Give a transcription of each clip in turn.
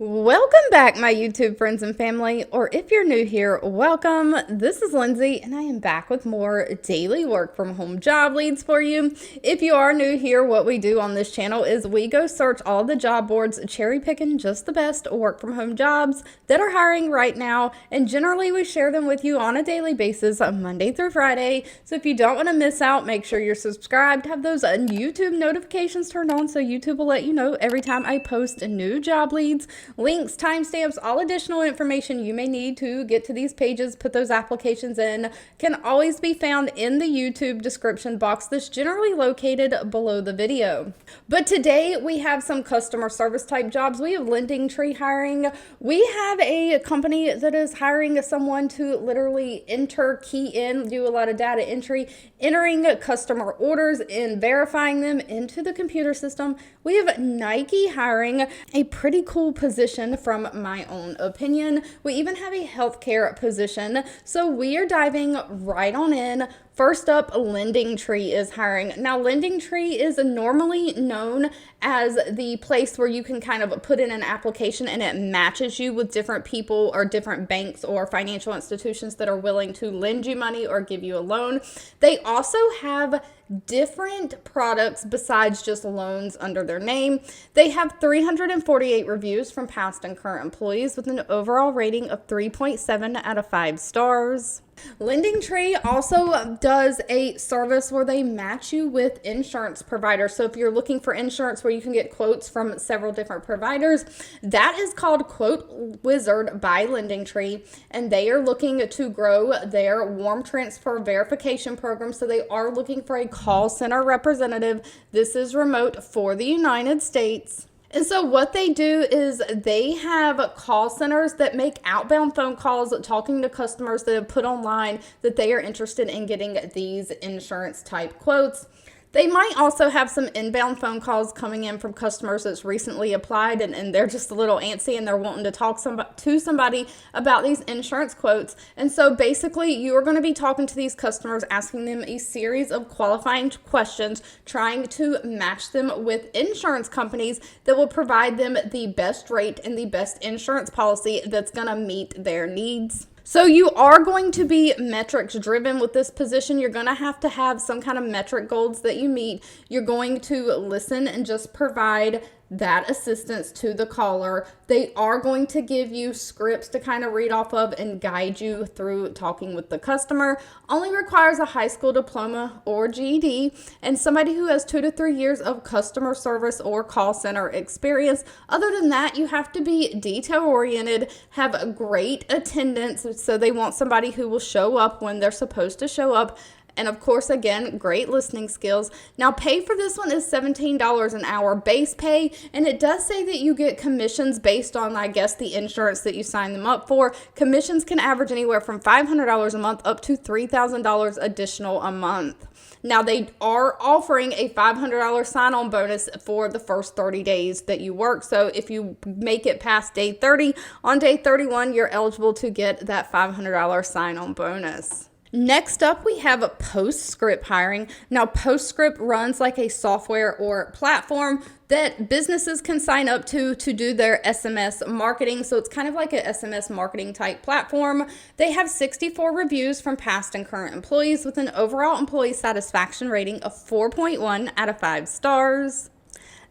Welcome back, my YouTube friends and family, or if you're new here, welcome. This is Lindsay, and I am back with more daily work from home job leads for you. If you are new here, what we do on this channel is we go search all the job boards, cherry picking just the best work from home jobs that are hiring right now, and generally we share them with you on a daily basis, Monday through Friday. So if you don't want to miss out, make sure you're subscribed, have those YouTube notifications turned on so YouTube will let you know every time I post new job leads. Links, timestamps, all additional information you may need to get to these pages, put those applications in, can always be found in the YouTube description box that's generally located below the video. But today we have some customer service type jobs. We have Lending Tree hiring. We have a company that is hiring someone to literally enter, key in, do a lot of data entry, entering customer orders and verifying them into the computer system. We have Nike hiring, a pretty cool position from my own opinion. We even have a healthcare position. So we are diving right on in. First up, Lending Tree is hiring. Now, Lending Tree is normally known as the place where you can kind of put in an application and it matches you with different people or different banks or financial institutions that are willing to lend you money or give you a loan. They also have different products besides just loans under their name. They have 348 reviews from past and current employees with an overall rating of 3.7 out of 5 stars. Lending Tree also does a service where they match you with insurance providers. So if you're looking for insurance where you can get quotes from several different providers, that is called Quote Wizard by Lending Tree, and they are looking to grow their warm transfer verification program. So they are looking for a call center representative. This is remote for the United States. And so what they do is they have call centers that make outbound phone calls talking to customers that have put online that they are interested in getting these insurance type quotes. They might also have some inbound phone calls coming in from customers that's recently applied and they're just a little antsy and they're wanting to talk to somebody about these insurance quotes. And so basically you are going to be talking to these customers, asking them a series of qualifying questions, trying to match them with insurance companies that will provide them the best rate and the best insurance policy that's going to meet their needs. So you are going to be metrics driven with this position. You're going to have some kind of metric goals that you meet. You're going to listen and just provide that assistance to the caller. They are going to give you scripts to kind of read off of and guide you through talking with the customer. Only requires a high school diploma or GED and somebody who has 2 to 3 years of customer service or call center experience. Other than that, you have to be detail oriented, have a great attendance. So they want somebody who will show up when they're supposed to show up. And of course, again, great listening skills. Now, pay for this one is $17 an hour base pay. And it does say that you get commissions based on, I guess, the insurance that you sign them up for. Commissions can average anywhere from $500 a month up to $3,000 additional a month. Now, they are offering a $500 sign-on bonus for the first 30 days that you work. So if you make it past day 30, on day 31, you're eligible to get that $500 sign-on bonus. Next up, we have a PostScript hiring. Now, PostScript runs like a software or platform that businesses can sign up to do their SMS marketing. So it's kind of like an SMS marketing type platform. They have 64 reviews from past and current employees with an overall employee satisfaction rating of 4.1 out of 5 stars.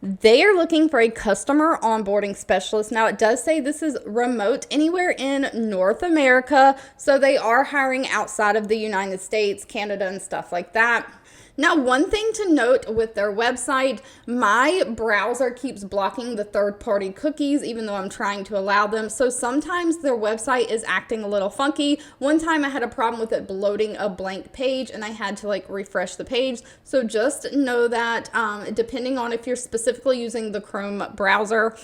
They are looking for a customer onboarding specialist. Now, it does say this is remote anywhere in North America. So they are hiring outside of the United States, Canada, and stuff like that. Now, one thing to note with their website, my browser keeps blocking the third-party cookies, even though I'm trying to allow them. So sometimes their website is acting a little funky. One time I had a problem with it loading a blank page and I had to refresh the page. So just know that depending on if you're specifically using the Chrome browser,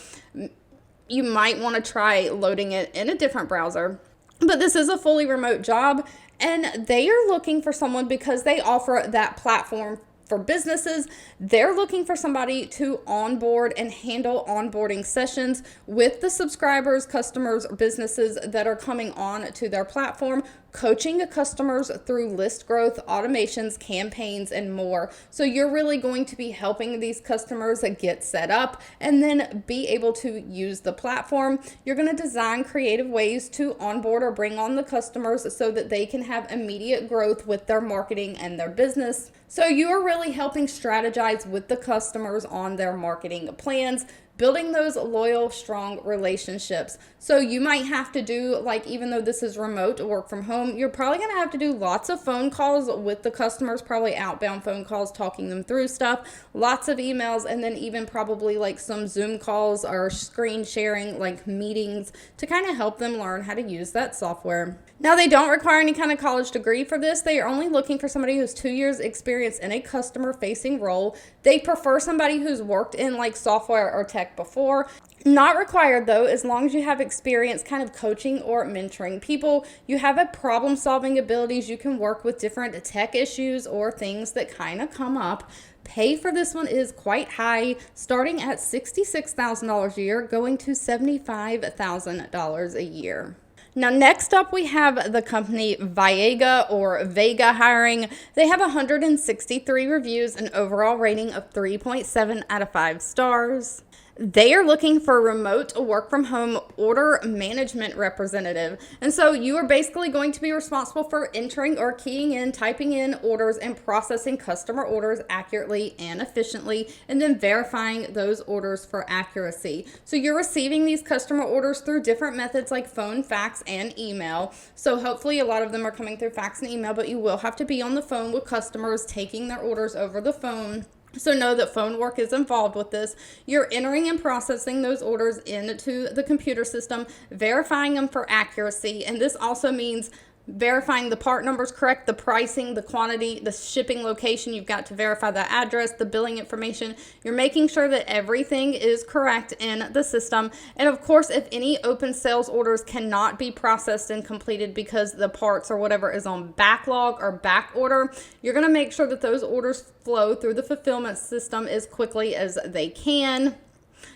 you might want to try loading it in a different browser. But this is a fully remote job, and they are looking for someone because they offer that platform for businesses. They're looking for somebody to onboard and handle onboarding sessions with the subscribers, customers, or businesses that are coming on to their platform. coaching customers through list growth, automations, campaigns, and more. So you're really going to be helping these customers get set up and then be able to use the platform. You're going to design creative ways to onboard or bring on the customers so that they can have immediate growth with their marketing and their business. So you are really helping strategize with the customers on their marketing plans, building those loyal, strong relationships. So you might have to do, like, even though this is remote work from home, you're probably going to have to do lots of phone calls with the customers, probably outbound phone calls, talking them through stuff, lots of emails, and then even probably like some Zoom calls or screen sharing, like meetings, to kind of help them learn how to use that software. Now, they don't require any kind of college degree for this. They are only looking for somebody who's 2 years experience in a customer facing role. They prefer somebody who's worked in like software or tech before. Not required though, as long as you have experience kind of coaching or mentoring people, you have a problem solving abilities, you can work with different tech issues or things that kind of come up. Pay for this one is quite high, starting at $66,000 a year, going to $75,000 a year. Now, next up, we have the company Viega or Vega Hiring. They have 163 reviews, an overall rating of 3.7 out of 5 stars. They are looking for a remote work from home order management representative. And so you are basically going to be responsible for entering or keying in, typing in orders and processing customer orders accurately and efficiently, and then verifying those orders for accuracy. So you're receiving these customer orders through different methods like phone, fax, and email. So hopefully a lot of them are coming through fax and email, but you will have to be on the phone with customers taking their orders over the phone. So know that phone work is involved with this. You're entering and processing those orders into the computer system, verifying them for accuracy. And this also means verifying the part numbers correct, the pricing, the quantity, the shipping location. You've got to verify the address, the billing information. You're making sure that everything is correct in the system. And of course, if any open sales orders cannot be processed and completed because the parts or whatever is on backlog or back order, you're going to make sure that those orders flow through the fulfillment system as quickly as they can.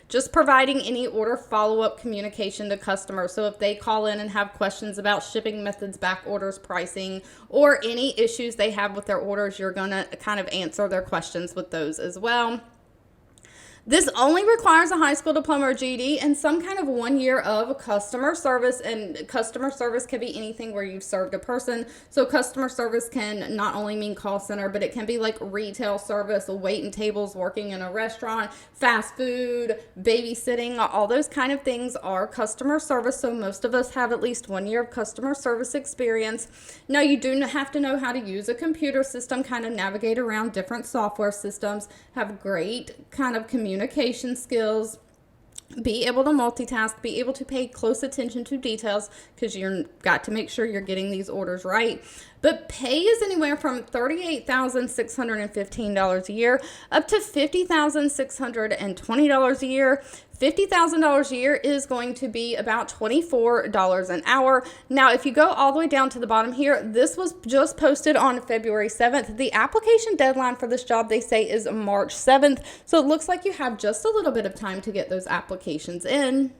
Just providing any order follow-up communication to customers. So if they call in and have questions about shipping methods, back orders, pricing, or any issues they have with their orders, you're going to kind of answer their questions with those as well. This only requires a high school diploma or GED and some kind of 1 year of customer service. And customer service can be anything where you've served a person. So customer service can not only mean call center, but it can be like retail service, waiting tables, working in a restaurant, fast food, babysitting, all those kind of things are customer service. So most of us have at least 1 year of customer service experience. Now, you do have to know how to use a computer system, kind of navigate around different software systems, have great kind of communication skills, be able to multitask, be able to pay close attention to details because you've got to make sure you're getting these orders right. But pay is anywhere from $38,615 a year up to $50,620 a year. $50,000 a year is going to be about $24 an hour. Now, if you go all the way down to the bottom here, this was just posted on February 7th. The application deadline for this job, they say, is March 7th. So it looks like you have just a little bit of time to get those applications in.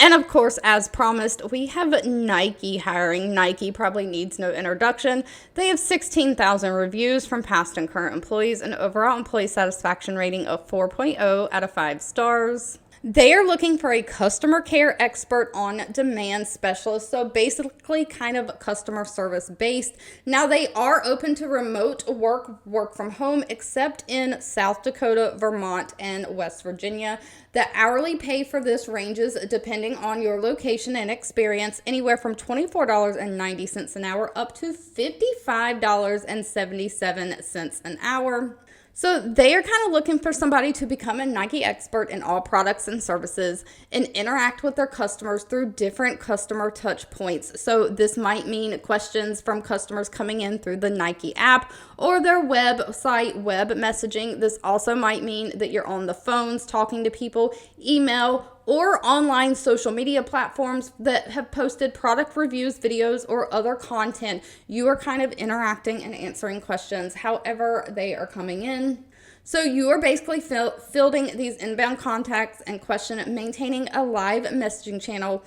And of course, as promised, we have Nike hiring. Nike probably needs no introduction. They have 16,000 reviews from past and current employees, an overall employee satisfaction rating of 4.0 out of 5 stars. They are looking for a customer care expert on demand specialist. So basically kind of customer service based. Now, they are open to remote work from home, except in South Dakota, Vermont, and West Virginia. The hourly pay for this ranges depending on your location and experience, anywhere from $24.90 an hour up to $55.77 an hour. So they are kind of looking for somebody to become a Nike expert in all products and services and interact with their customers through different customer touch points. So this might mean questions from customers coming in through the Nike app or their website, web messaging. This also might mean that you're on the phones talking to people, email, or online social media platforms that have posted product reviews, videos, or other content. You are kind of interacting and answering questions however they are coming in. So you are basically fielding these inbound contacts and maintaining a live messaging channel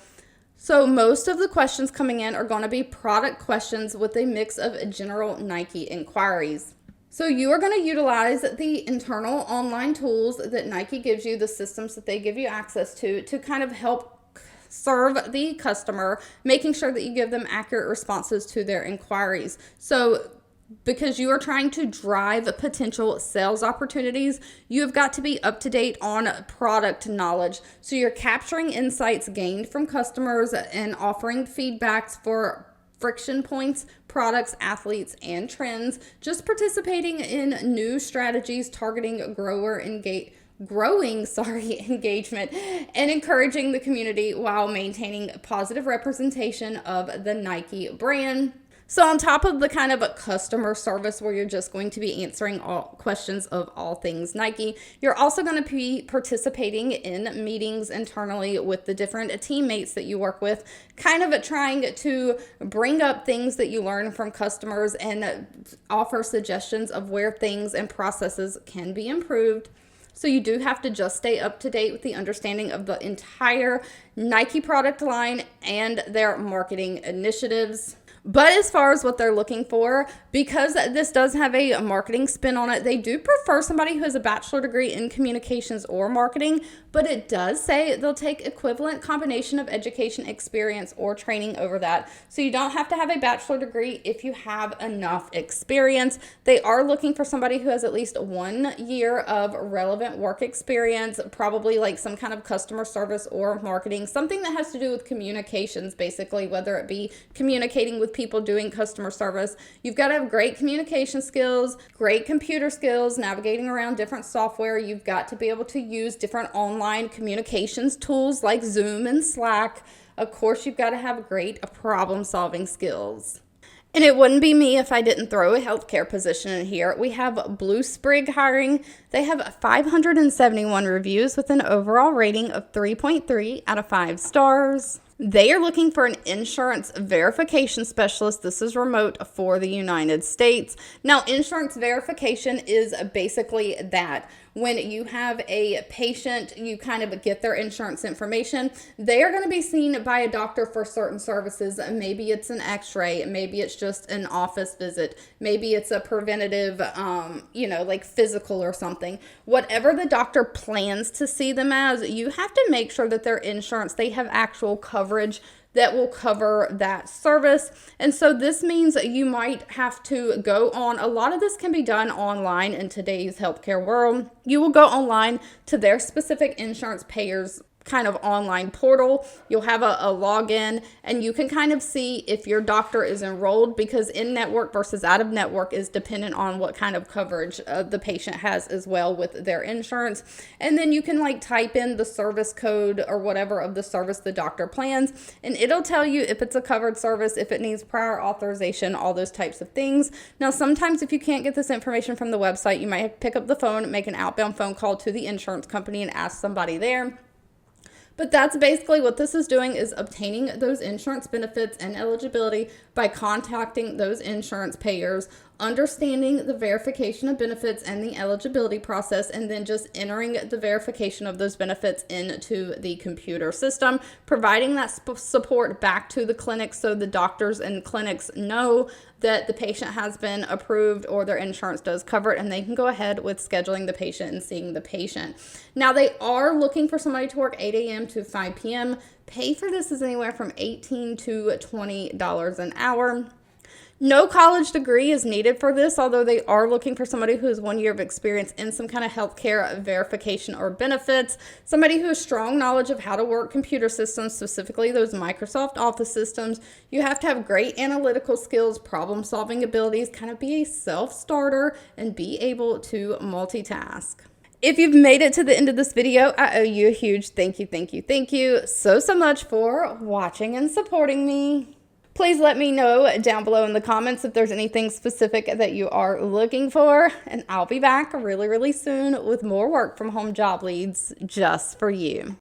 So most of the questions coming in are going to be product questions with a mix of general Nike inquiries. So you are going to utilize the internal online tools that Nike gives you, the systems that they give you access to kind of help serve the customer, making sure that you give them accurate responses to their inquiries. So because you are trying to drive potential sales opportunities, you have got to be up to date on product knowledge. So you're capturing insights gained from customers and offering feedbacks for friction points, products, athletes, and trends, just participating in new strategies targeting growing engagement and encouraging the community while maintaining positive representation of the Nike brand. So on top of the kind of a customer service where you're just going to be answering all questions of all things Nike, you're also going to be participating in meetings internally with the different teammates that you work with, kind of trying to bring up things that you learn from customers and offer suggestions of where things and processes can be improved. So you do have to just stay up to date with the understanding of the entire Nike product line and their marketing initiatives. But as far as what they're looking for, because this does have a marketing spin on it, they do prefer somebody who has a bachelor degree in communications or marketing, but it does say they'll take equivalent combination of education, experience, or training over that. So you don't have to have a bachelor degree if you have enough experience. They are looking for somebody who has at least 1 year of relevant work experience, probably like some kind of customer service or marketing, something that has to do with communications, basically, whether it be communicating with people, doing customer service. You've got to have great communication skills, great computer skills, navigating around different software. You've got to be able to use different online communications tools like Zoom and Slack. Of course, you've got to have great problem-solving skills. And it wouldn't be me if I didn't throw a healthcare position in here. We have BlueSprig hiring. They have 571 reviews with an overall rating of 3.3 out of 5 stars. They are looking for an insurance verification specialist. This is remote for the United States. Now, insurance verification is basically that. When you have a patient, you kind of get their insurance information. They are going to be seen by a doctor for certain services. Maybe it's an x-ray. Maybe it's just an office visit. Maybe it's a preventative, like physical or something. Whatever the doctor plans to see them as, you have to make sure that their insurance, they have actual coverage that will cover that service. And so this means that you might have to go on. A lot of this can be done online in today's healthcare world. You will go online to their specific insurance payers kind of online portal. You'll have a login and you can kind of see if your doctor is enrolled, because in-network versus out-of-network is dependent on what kind of coverage the patient has as well with their insurance. And then you can like type in the service code or whatever of the service the doctor plans, and it'll tell you if it's a covered service, if it needs prior authorization, all those types of things. Now, sometimes if you can't get this information from the website, you might have to pick up the phone, make an outbound phone call to the insurance company and ask somebody there. But that's basically what this is doing, is obtaining those insurance benefits and eligibility by contacting those insurance payers, understanding the verification of benefits and the eligibility process, and then just entering the verification of those benefits into the computer system, providing that support back to the clinics so the doctors and clinics know that the patient has been approved or their insurance does cover it, and they can go ahead with scheduling the patient and seeing the patient. Now, they are looking for somebody to work 8 a.m. to 5 p.m. Pay for this is anywhere from $18 to $20 an hour. No college degree is needed for this, although they are looking for somebody who has 1 year of experience in some kind of healthcare verification or benefits, somebody who has strong knowledge of how to work computer systems, specifically those Microsoft Office systems. You have to have great analytical skills, problem-solving abilities, kind of be a self-starter, and be able to multitask. If you've made it to the end of this video, I owe you a huge thank you so much for watching and supporting me. Please let me know down below in the comments if there's anything specific that you are looking for, and I'll be back really soon with more work from home job leads just for you.